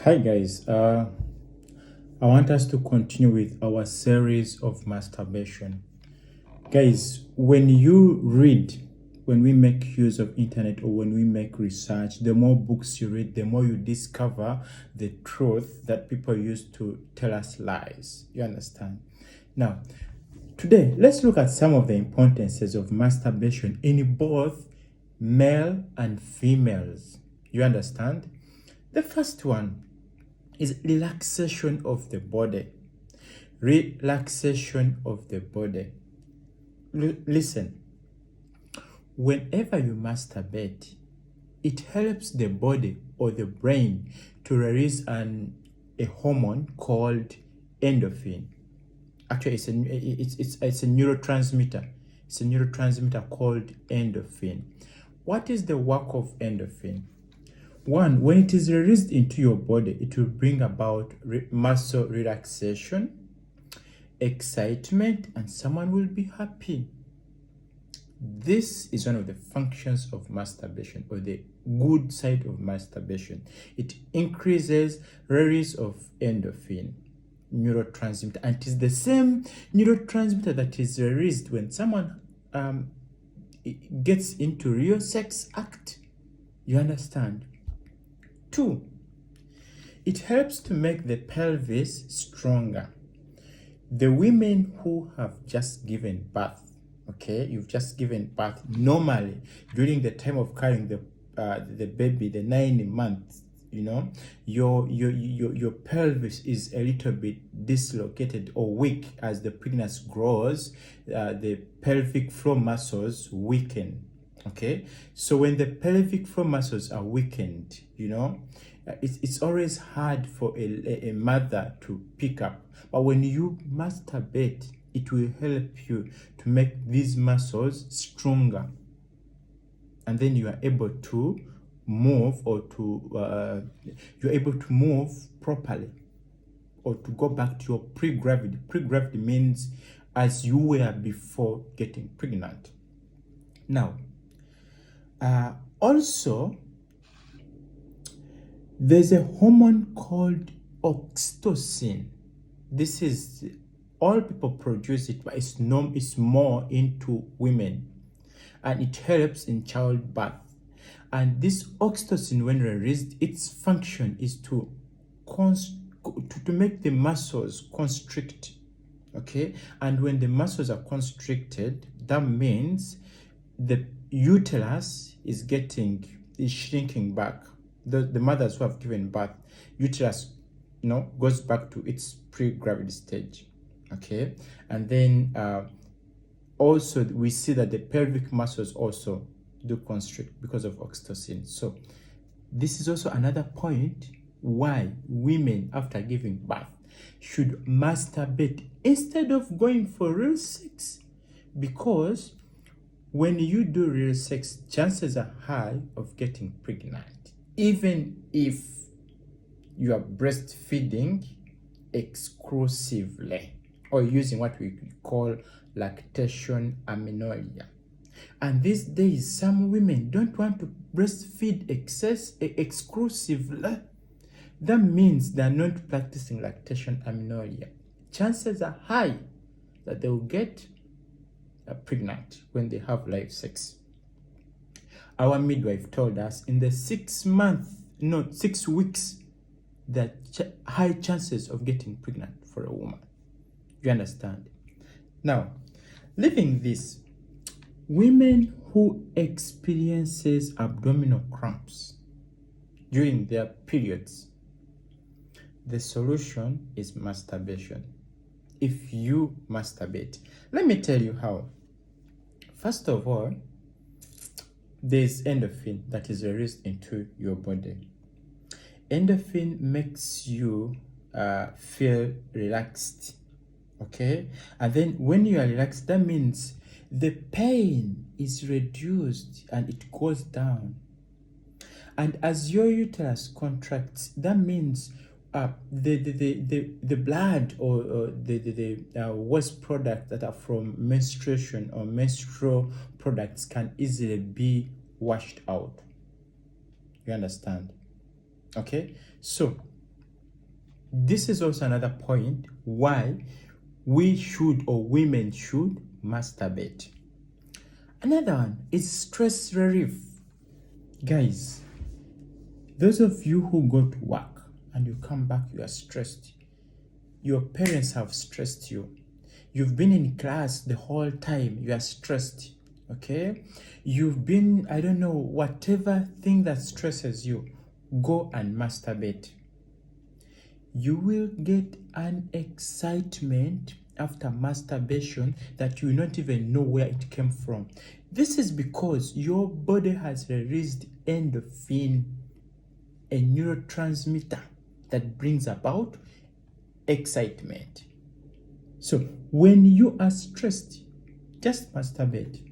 Hi guys, I want us to continue with our series of masturbation. Guys, when you read, when we make use of internet or when we make research, the more books you read, the more you discover the truth that people use to tell us lies. You understand? Now, today, let's look at some of the importances of masturbation in both male and females. You understand? The first one is relaxation of the body. Relaxation of the body. Listen, whenever you masturbate, it helps the body or the brain to release a hormone called endorphin. Actually, it's a neurotransmitter. It's a neurotransmitter called endorphin. What is the work of endorphin? One, when it is released into your body, it will bring about muscle relaxation, excitement, and someone will be happy. This is one of the functions of masturbation, or the good side of masturbation. It increases release of endorphin, neurotransmitter, and it is the same neurotransmitter that is released when someone gets into real sex act. You understand? Two, it helps to make the pelvis stronger. The women who have just given birth, okay, you've just given birth, normally during the time of carrying the baby, the 9 months, you know, your pelvis is a little bit dislocated or weak. As the pregnancy grows, the pelvic floor muscles weaken. Okay, so when the pelvic floor muscles are weakened, you know, it's always hard for a mother to pick up. But when you masturbate, it will help you to make these muscles stronger, and then you are able to move, or you're able to move properly, or to go back to your pre-gravity. Pre-gravity means as you were before getting pregnant. Now, also, there's a hormone called oxytocin. This is, all people produce it, but it's more into women, and it helps in childbirth. And this oxytocin, when released, its function is to make the muscles constrict. Okay, and when the muscles are constricted, that means the uterus is shrinking back. The mothers who have given birth, uterus, goes back to its pre-gravity stage. Okay, and then also we see that the pelvic muscles also do constrict because of oxytocin. So this is also another point why women after giving birth should masturbate instead of going for real sex, because when you do real sex, chances are high of getting pregnant, even if you are breastfeeding exclusively or using what we call lactation amenorrhea. And these days, some women don't want to breastfeed exclusively. That means they're not practicing lactation amenorrhea. Chances are high that they will get pregnant when they have live sex. Our midwife told us in the 6 weeks, there are high chances of getting pregnant for a woman. You understand? Now, leaving this, women who experiences abdominal cramps during their periods, the solution is masturbation. If you masturbate, let me tell you how. First of all, there's endorphin that is released into your body. Endorphin makes you feel relaxed. Okay, and then when you are relaxed, that means the pain is reduced and it goes down. And as your uterus contracts, that means the blood or the waste products that are from menstruation or menstrual products can easily be washed out. You understand? Okay, so This is also another point why we should, or women should, masturbate. Another one is stress relief. Guys, those of you who go to work and you come back, you are stressed. Your parents have stressed you. You've been in class the whole time, you are stressed. Okay? You've been, I don't know, whatever thing that stresses you, go and masturbate. You will get an excitement after masturbation that you will not even know where it came from. This is because your body has released endorphin, a neurotransmitter that brings about excitement. So when you are stressed, just masturbate.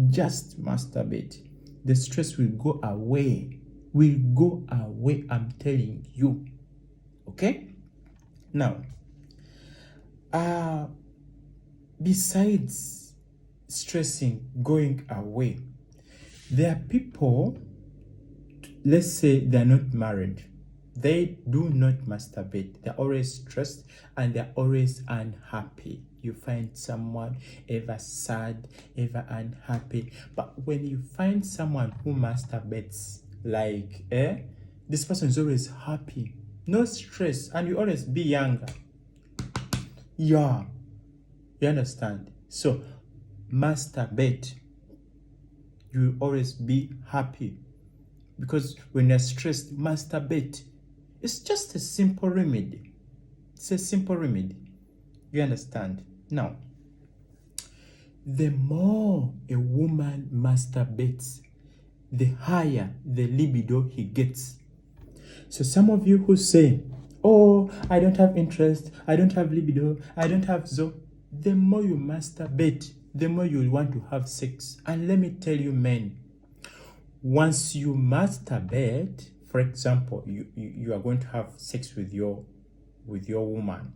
Just masturbate. The stress will go away. Will go away, I'm telling you. Okay? Now, besides stressing going away, there are people, let's say they're not married. They do not masturbate. They're always stressed and they're always unhappy. You find someone ever sad, ever unhappy. But when you find someone who masturbates, like, this person is always happy, no stress, and you always be younger. Yeah, you understand? So, masturbate. You will always be happy. Because when you're stressed, masturbate. It's just a simple remedy. It's a simple remedy. You understand? Now, the more a woman masturbates, the higher the libido he gets. So some of you who say, oh, I don't have interest, I don't have libido, I don't have the more you masturbate, the more you will want to have sex. And let me tell you, men, once you masturbate, for example, you are going to have sex with your woman.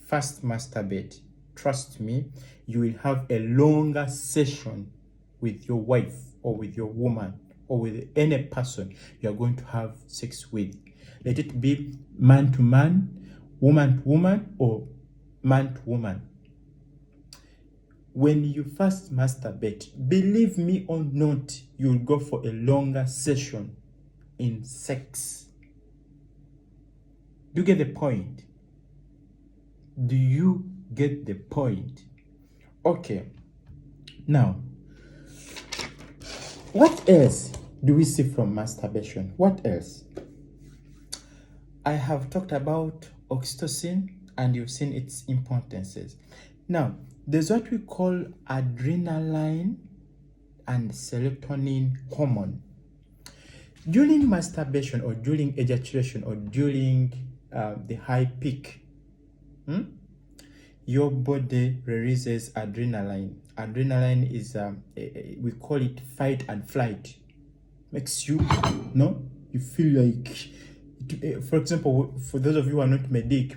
First masturbate. Trust me, you will have a longer session with your wife or with your woman or with any person you are going to have sex with. Let it be man to man, woman to woman, or man to woman. When you first masturbate, believe me or not, you'll go for a longer session in sex. Do you get the point? Do you get the point? Okay. Now, what else do we see from masturbation? What else? I have talked about oxytocin and you've seen its importances. Now, there's what we call adrenaline and serotonin hormone. During masturbation or during ejaculation or during the high peak, your body releases adrenaline. Adrenaline is, we call it fight and flight. Makes you, you feel like, for example, for those of you who are not medic,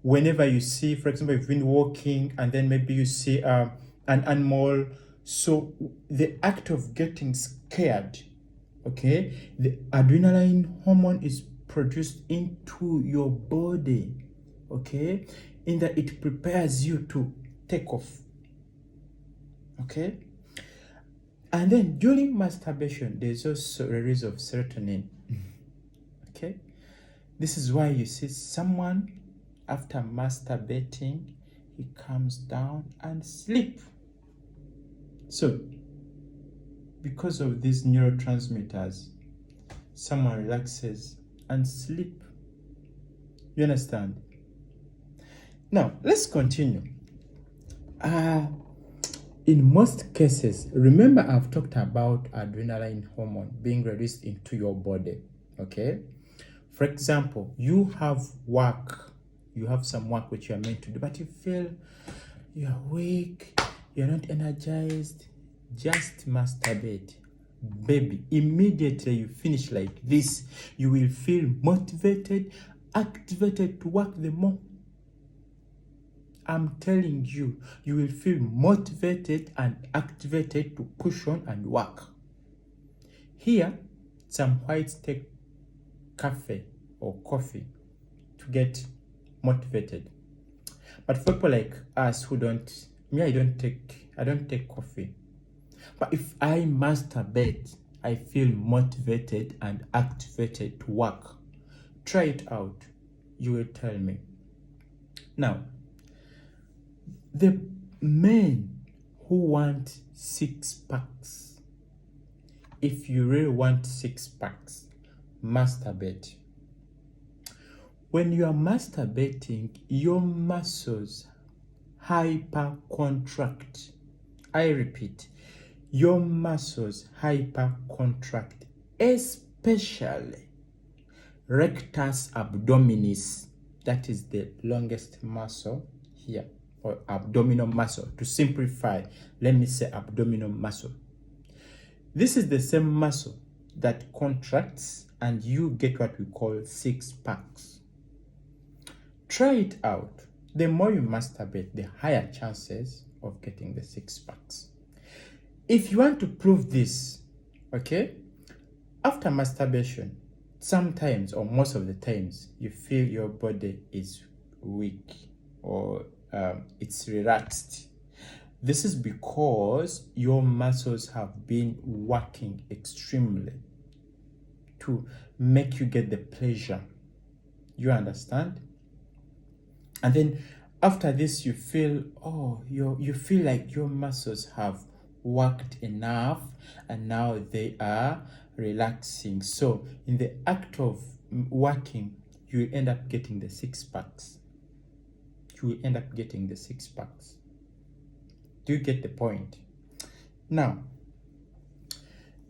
whenever you see, for example, you've been walking and then maybe you see an animal, so the act of getting scared, okay, the adrenaline hormone is produced into your body, okay, in that it prepares you to take off, okay. And then during masturbation, there's also a release of serotonin, okay. This is why you see someone after masturbating, he comes down and sleep. So, because of these neurotransmitters, someone relaxes and sleep. You understand? Now, let's continue. In most cases, remember I've talked about adrenaline hormone being released into your body, okay? For example, you have work, you have some work which you are meant to do, but you feel you're weak, you're not energized, just masturbate. Baby, immediately you finish like this, you will feel motivated, activated to work the more. I'm telling you, you will feel motivated and activated to push on and work. Here, some whites take cafe or coffee to get motivated. But for people like us who don't, me, I don't take coffee. But if I masturbate, I feel motivated and activated to work. Try it out. You will tell me. Now, the men who want 6-packs, if you really want 6-packs, masturbate. When you are masturbating, your muscles hypercontract. I repeat, your muscles hypercontract, especially rectus abdominis. That is the longest muscle here, or abdominal muscle. To simplify, let me say abdominal muscle. This is the same muscle that contracts and you get what we call 6-packs. Try it out. The more you masturbate, the higher chances of getting the 6-packs. If you want to prove this, okay, after masturbation, sometimes or most of the times, you feel your body is weak or it's relaxed. This is because your muscles have been working extremely to make you get the pleasure. You understand? And then after this, you feel, you feel like your muscles have worked enough and now they are relaxing. So in the act of working, you will end up getting the 6-packs. You will end up getting the 6-packs. Do you get the point? Now,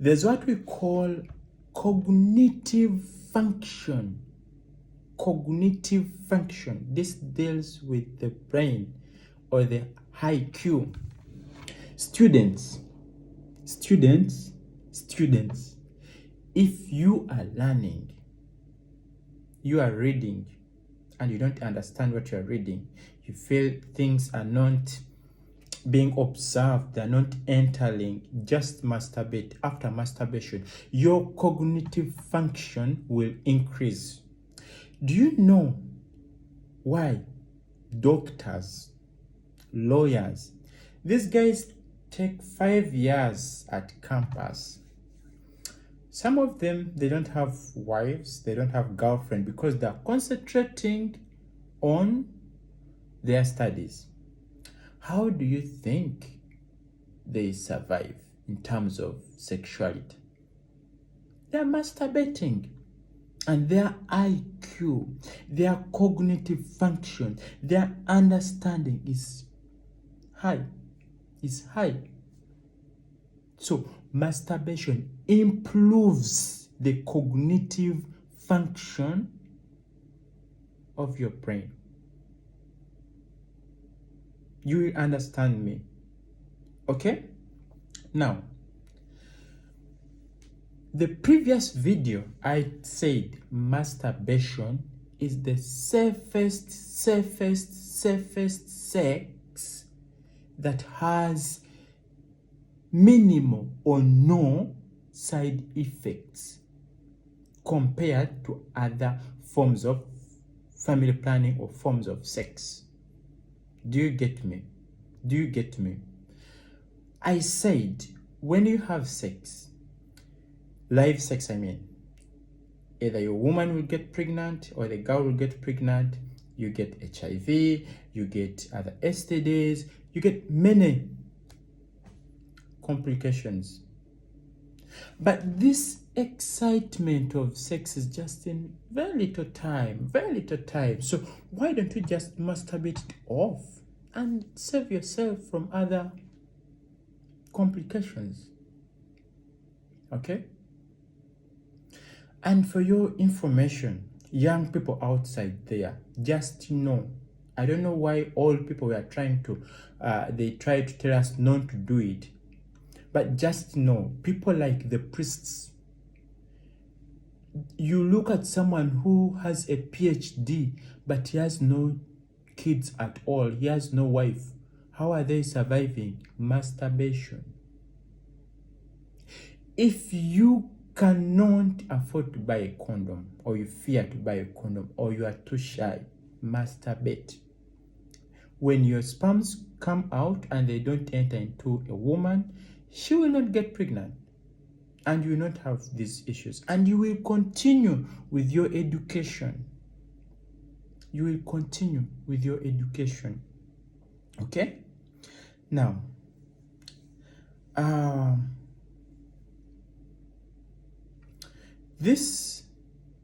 there's what we call cognitive function. Cognitive function. This deals with the brain or the IQ. Students, if you are learning, you are reading, and you don't understand what you are reading, you feel things are not being observed, they're not entering, just masturbate. After masturbation, your cognitive function will increase. Do you know why doctors, lawyers, these guys take 5 years at campus? Some of them, they don't have wives, they don't have girlfriend because they're concentrating on their studies. How do you think they survive in terms of sexuality? They're masturbating. And their IQ, their cognitive function, their understanding is high. So masturbation improves the cognitive function of your brain. You understand me? Okay? Now, the previous video, I said masturbation is the safest sex that has minimal or no side effects compared to other forms of family planning or forms of sex. Do you get me? I said when you have sex, live sex, I mean, either your woman will get pregnant or the girl will get pregnant, you get HIV, you get other STDs, you get many complications. But this excitement of sex is just in very little time. So why don't you just masturbate it off and save yourself from other complications? Okay? And for your information, young people outside there, just know, I don't know why all people were trying to, they try to tell us not to do it. But just know, people like the priests, you look at someone who has a PhD, but he has no kids at all, he has no wife. How are they surviving? Masturbation. If you cannot afford to buy a condom, or you fear to buy a condom, or you are too shy, masturbate. When your sperms come out and they don't enter into a woman, she will not get pregnant. And you will not have these issues. And you will continue with your education. You will continue with your education. Okay? Now, this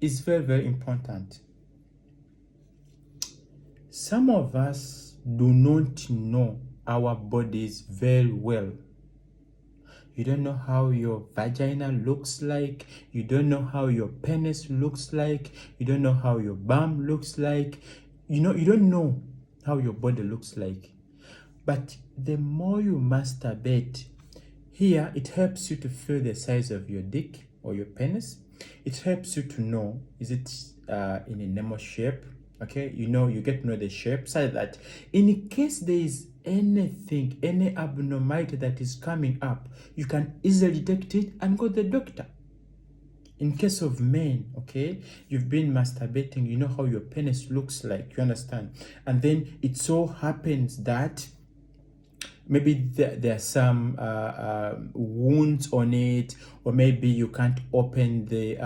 is very, very important. Some of us do not know our bodies very well. You don't know how your vagina looks like. You don't know how your penis looks like. You don't know how your bum looks like. You don't know how your body looks like. But the more you masturbate, here it helps you to feel the size of your dick or your penis. It helps you to know, is it in a normal shape? Okay, you get to know the shape, so that in case there is anything, any abnormality that is coming up, you can easily detect it and go to the doctor. In case of men, okay, you've been masturbating, you know how your penis looks like, you understand? And then it so happens that maybe there are some wounds on it, or maybe you can't open the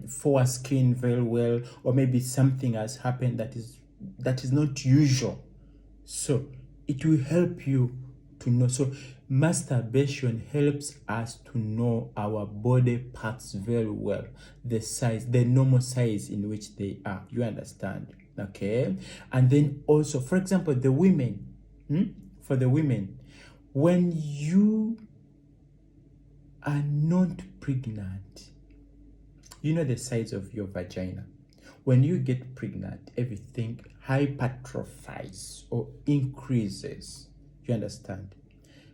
foreskin very well, or maybe something has happened that is not usual. So it will help you to know. So masturbation helps us to know our body parts very well, the size, the normal size in which they are. You understand? Okay. And then also, for example, the women. For the women, when you are not pregnant, you know the size of your vagina. When you get pregnant, everything hypertrophies or increases. You understand?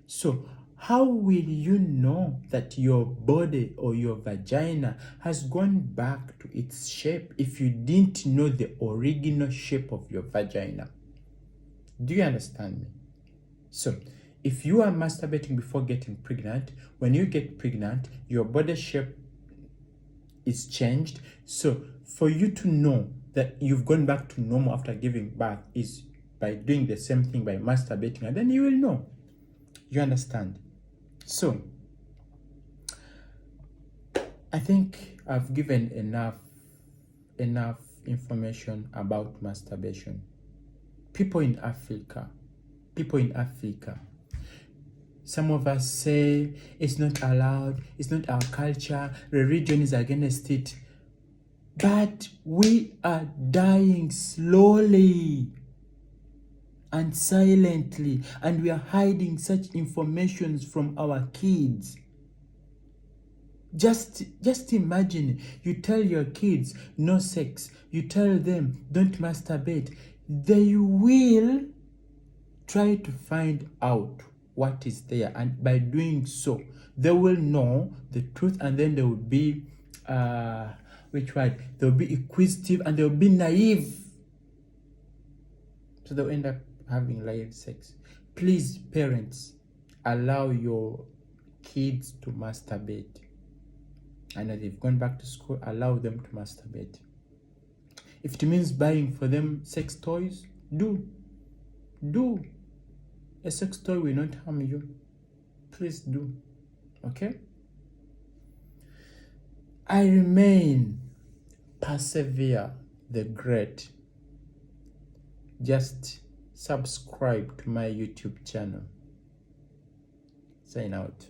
So how will you know that your body or your vagina has gone back to its shape if you didn't know the original shape of your vagina? Do you understand me? So, if you are masturbating before getting pregnant, when you get pregnant, your body shape is changed. So, for you to know that you've gone back to normal after giving birth is by doing the same thing, by masturbating, and then you will know. You understand? So, I think I've given enough information about masturbation. People in Africa, some of us say it's not allowed, it's not our culture, religion is against it. But we are dying slowly and silently, and we are hiding such information from our kids. Just imagine, you tell your kids no sex, you tell them don't masturbate, they will try to find out what is there, and by doing so they will know the truth, and then they will be they'll be inquisitive and they'll be naive, so they'll end up having live sex. Please, parents, allow your kids to masturbate. I know they've gone back to school, allow them to masturbate. If it means buying for them sex toys, do. A sex toy will not harm you. Please do. Okay? I remain Persevere the Great. Just subscribe to my YouTube channel. Sign out.